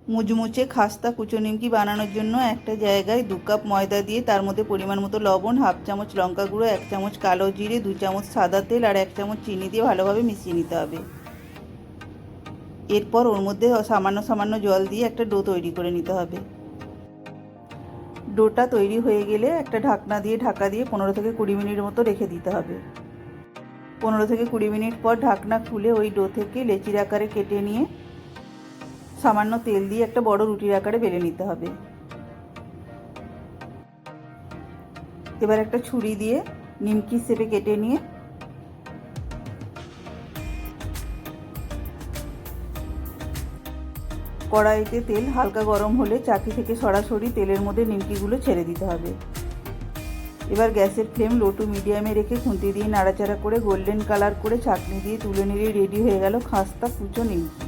মুচমুচে খাস্তা কুচো নিমকি বানানোর জন্য একটা জায়গায় 2 কাপ ময়দা দিয়ে তার মধ্যে পরিমাণ মতো লবণ, হাফ চামচ লঙ্কা গুঁড়ো, 1 চামচ কালো জিরে, 2 চামচ সাদা তেল আর 1 চামচ চিনি দিয়ে ভালোভাবে মিশিয়ে নিতে হবে। এরপর ওর মধ্যে সামান্য সামান্য জল দিয়ে একটা ডো তৈরি করে নিতে হবে। ডোটা তৈরি হয়ে গেলে একটা ঢাকনা দিয়ে ঢাকা দিয়ে 15 থেকে 20 মিনিট মতো রেখে দিতে হবে। 15 থেকে 20 মিনিট পর ঢাকনা খুলে ওই ডো থেকে লেচির আকারে কেটে নিয়ে সামান্য তেল দিয়ে একটা বড় রুটির আকারে বেলে নিতে হবে। এবার একটা ছুরি দিয়ে নিমকি শেপে কেটে নিয়ে কড়াইতে তেল হালকা গরম হলে চাকি থেকে সরাসরি তেলের মধ্যে নিমকিগুলো ছেড়ে দিতে হবে। এবার গ্যাসের ফ্লেম লো টু মিডিয়ামে রেখে খুন্তি দিয়ে নাড়াচাড়া করে গোল্ডেন কালার করে ছাঁকনি দিয়ে তুলে নিলে রেডি হয়ে গেল খাস্তা কুচো নিমকি।